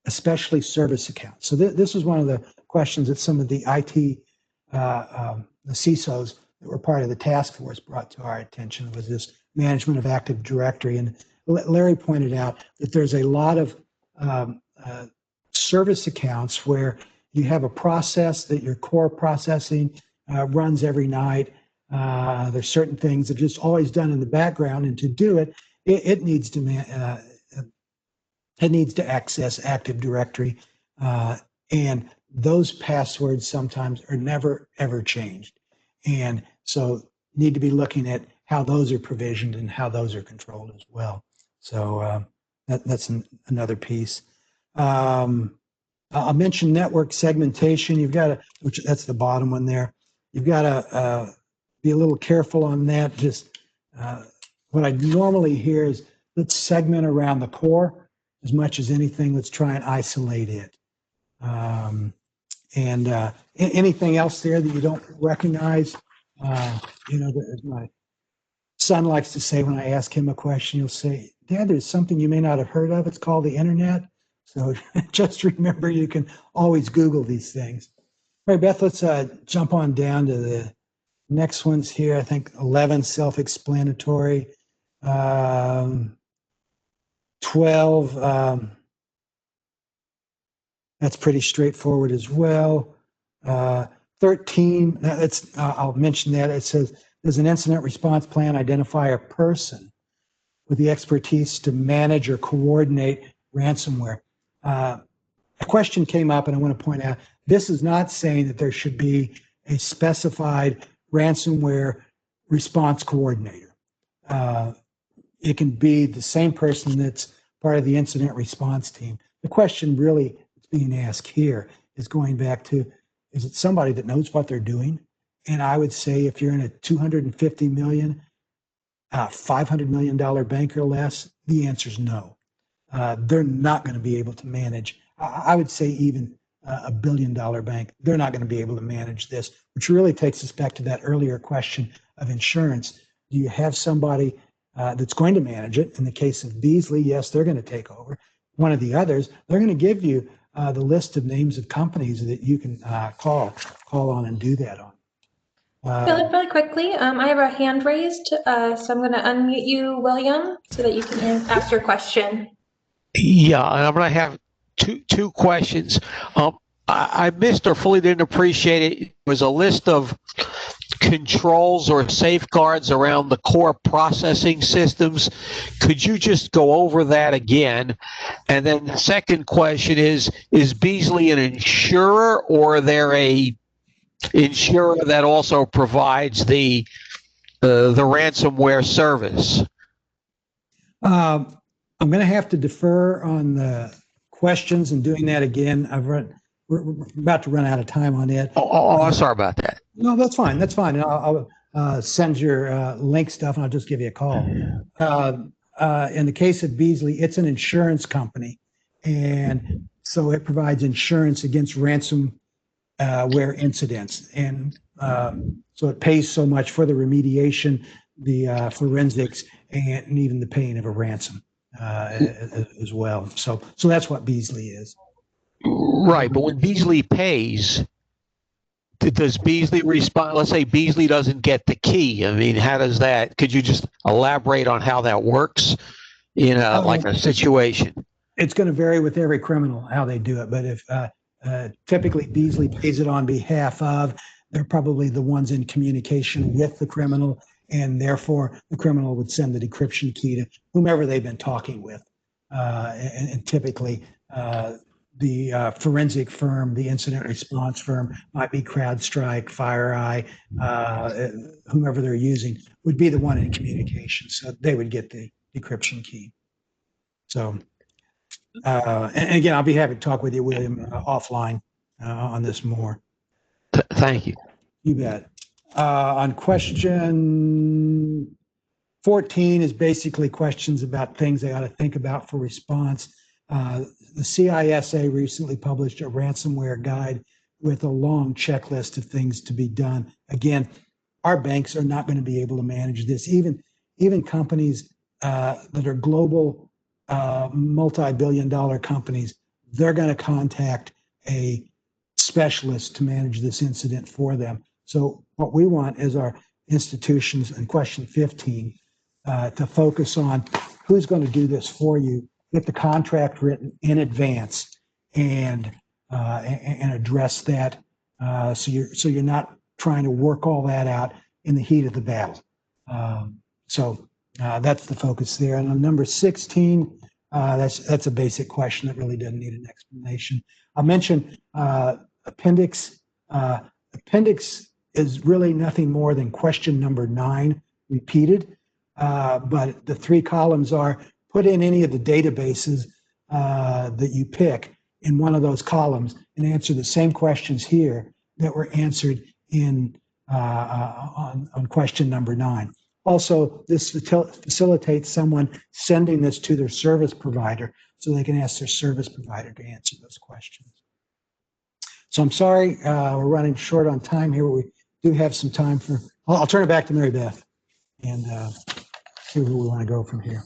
especially service accounts. So this is one of the questions that some of the IT, the CISOs that were part of the task force brought to our attention, was this management of Active Directory. And Larry pointed out that there's a lot of service accounts where you have a process that your core processing runs every night. There's certain things that are just always done in the background, and to do it, it needs to access Active Directory, and those passwords sometimes are never ever changed, and so need to be looking at how those are provisioned and how those are controlled as well. So that's another piece. I'll mention network segmentation. You've got to, which that's the bottom one there. You've got to be a little careful on that. Just what I normally hear is, let's segment around the core as much as anything. Let's try and isolate it. And anything else there that you don't recognize? As my son likes to say when I ask him a question, he'll say, "Dad, there's something you may not have heard of. It's called the internet." So just remember, you can always Google these things. All right, Beth, let's jump on down to the next ones here. I think 11, self-explanatory. 12, that's pretty straightforward as well. 13, I'll mention that. It says, does an incident response plan identify a person with the expertise to manage or coordinate ransomware? A question came up, and I want to point out, this is not saying that there should be a specified ransomware response coordinator. It can be the same person that's part of the incident response team. The question really that's being asked here is going back to, is it somebody that knows what they're doing? And I would say if you're in a $250 million, $500 million bank or less, the answer is no. They're not going to be able to manage. I would say even a $1 billion bank, they're not going to be able to manage this, which really takes us back to that earlier question of insurance. Do you have somebody that's going to manage it? In the case of Beasley, yes, they're going to take over. One of the others, they're going to give you the list of names of companies that you can call on and do that on. Philip, really quickly, I have a hand raised, so I'm going to unmute you, William, so that you can ask your question. Yeah, and I'm going to have two questions. I missed or fully didn't appreciate it. It was a list of controls or safeguards around the core processing systems. Could you just go over that again? And then the second question is Beasley an insurer, or are there a insurer that also provides the ransomware service? I'm going to have to defer on the questions and doing that again. We're about to run out of time on it. I'm sorry about that. No, that's fine. That's fine. I'll send your link stuff and I'll just give you a call. In the case of Beasley, it's an insurance company. And so it provides insurance against ransomware incidents. And so it pays so much for the remediation, the forensics, and even the paying of a ransom as well. So that's what Beasley is. Right, but when Beasley pays, does Beasley respond? Let's say Beasley doesn't get the key. I mean, how does that? Could you just elaborate on how that works in like a situation? It's going to vary with every criminal how they do it, but if typically Beasley pays it on behalf of, they're probably the ones in communication with the criminal, and therefore the criminal would send the decryption key to whomever they've been talking with, and typically. The forensic firm, the incident response firm, might be CrowdStrike, FireEye, whomever they're using, would be the one in communication. So they would get the decryption key. So, and again, I'll be happy to talk with you, William, offline on this more. Thank you. You bet. On question 14 is basically questions about things they ought to think about for response. The CISA recently published a ransomware guide with a long checklist of things to be done. Again, our banks are not going to be able to manage this. Even companies that are global, multi-billion-dollar companies, they're going to contact a specialist to manage this incident for them. So what we want is our institutions, in question 15, to focus on who's going to do this for you. Get the contract written in advance and address that, so you're not trying to work all that out in the heat of the battle. So that's the focus there. And on number 16, that's a basic question that really doesn't need an explanation. I'll mention appendix. Appendix is really nothing more than question number 9 repeated, but the 3 columns are: put in any of the databases that you pick in one of those columns and answer the same questions here that were answered in on question number 9. Also, this facilitates someone sending this to their service provider so they can ask their service provider to answer those questions. So I'm sorry, we're running short on time here. We do have some time for, I'll turn it back to Mary Beth and see where we want to go from here.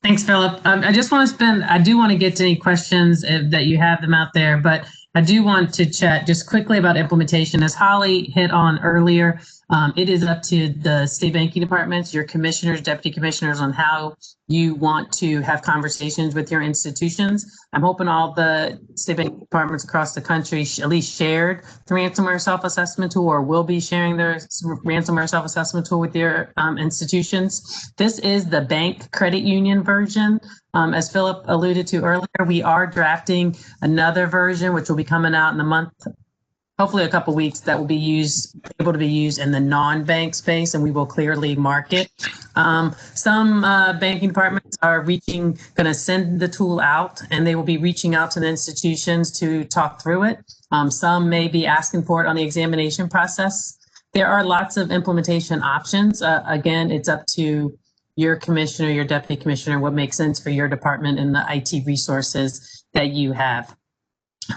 Thanks, Philip. I just want to I do want to get to any questions that you have them out there, but I do want to chat just quickly about implementation. As Holly hit on earlier, it is up to the state banking departments, your commissioners, deputy commissioners, on how you want to have conversations with your institutions. I'm hoping all the state banking departments across the country at least shared the ransomware self-assessment tool or will be sharing their ransomware self-assessment tool with your institutions. This is the bank credit union version. As Philip alluded to earlier, we are drafting another version, which will be coming out in a month, hopefully a couple weeks, that will be able to be used in the non-bank space, and we will clearly mark it. Some banking departments are going to send the tool out, and they will be reaching out to the institutions to talk through it. Some may be asking for it on the examination process. There are lots of implementation options. Again, it's up to your commissioner, your deputy commissioner, what makes sense for your department and the IT resources that you have.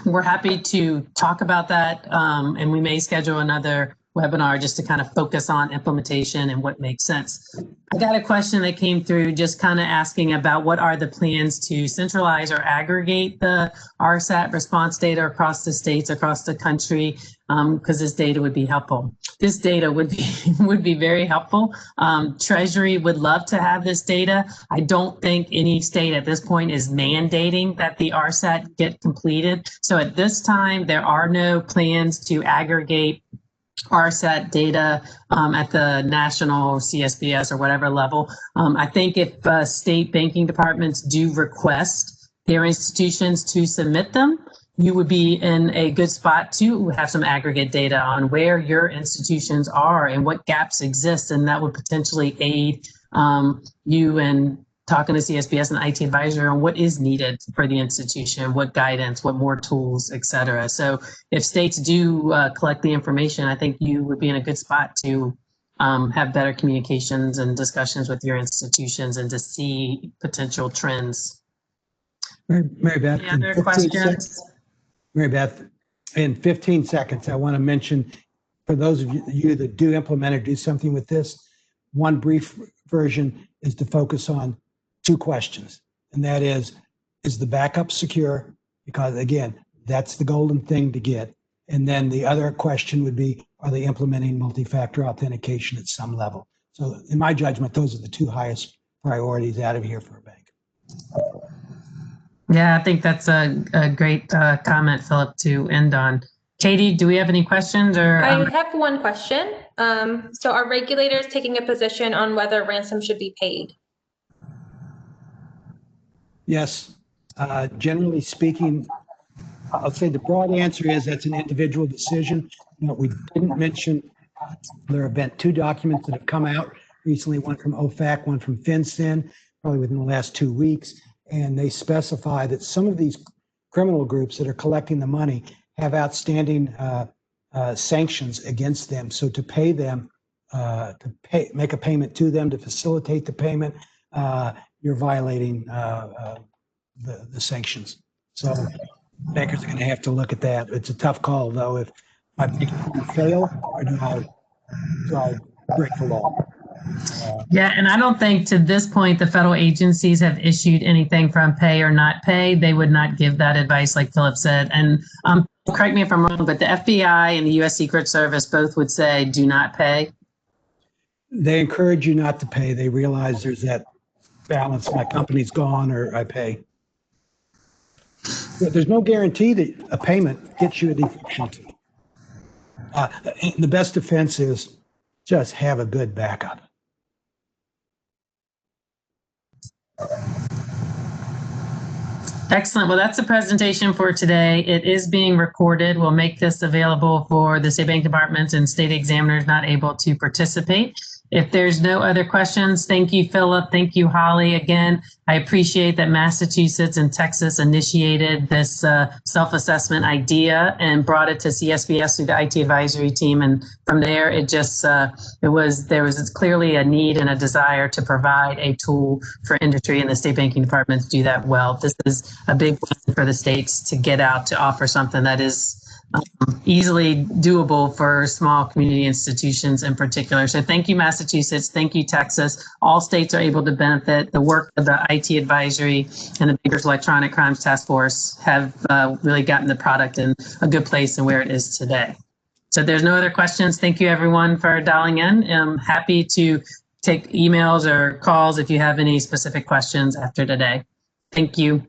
We're happy to talk about that, and we may schedule another webinar just to kind of focus on implementation and what makes sense. I got a question that came through just kind of asking about what are the plans to centralize or aggregate the RSAT response data across the states, across the country, because this data would be helpful. This data would be very helpful. Treasury would love to have this data. I don't think any state at this point is mandating that the RSAT get completed. So at this time, there are no plans to aggregate RSAT data at the national CSBS or whatever level. I think if state banking departments do request their institutions to submit them, you would be in a good spot to have some aggregate data on where your institutions are and what gaps exist, and that would potentially aid you in talking to CSBS and IT advisor on what is needed for the institution, what guidance, what more tools, et cetera. So if states do collect the information, I think you would be in a good spot to have better communications and discussions with your institutions and to see potential trends. Mary Beth, Any other questions? Mary Beth, in 15 seconds, I want to mention for those of you that do implement or do something with this, one brief version is to focus on two questions, and that is the backup secure? Because again, that's the golden thing to get. And then the other question would be, are they implementing multi-factor authentication at some level? So in my judgment, those are the two highest priorities out of here for a bank. Yeah, I think that's a great comment, Philip, to end on. Katie, do we have any questions? Or I have one question. So are regulators taking a position on whether ransom should be paid? Yes, generally speaking, I'll say the broad answer is that's an individual decision. What we didn't mention, there have been two documents that have come out recently, one from OFAC, one from FinCEN, probably within the last 2 weeks. And they specify that some of these criminal groups that are collecting the money have outstanding sanctions against them. So to pay them, make a payment to them to facilitate the payment, you're violating the sanctions. So bankers are going to have to look at that. It's a tough call, though. If I fail, or do I break the law? Yeah, and I don't think to this point the federal agencies have issued anything from pay or not pay. They would not give that advice, like Philip said. And correct me if I'm wrong, but the FBI and the U.S. Secret Service both would say do not pay. They encourage you not to pay. They realize there's that balance. My company's gone, or I pay. There's no guarantee that a payment gets you a default. The best defense is just have a good backup. Excellent. Well, that's the presentation for today. It is being recorded. We'll make this available for the state bank departments and state examiners not able to participate. If there's no other questions, thank you, Philip. Thank you, Holly. Again, I appreciate that Massachusetts and Texas initiated this self-assessment idea and brought it to CSBS through the IT advisory team. And from there, it just there was clearly a need and a desire to provide a tool for industry and the state banking department to do that well. This is a big win for the states to get out to offer something that is easily doable for small community institutions in particular. So thank you, Massachusetts. Thank you, Texas. All states are able to benefit. The work of the IT advisory and the Bankers Electronic Crimes Task Force have really gotten the product in a good place and where it is today. So there's no other questions. Thank you, everyone, for dialing in. I'm happy to take emails or calls if you have any specific questions after today. Thank you.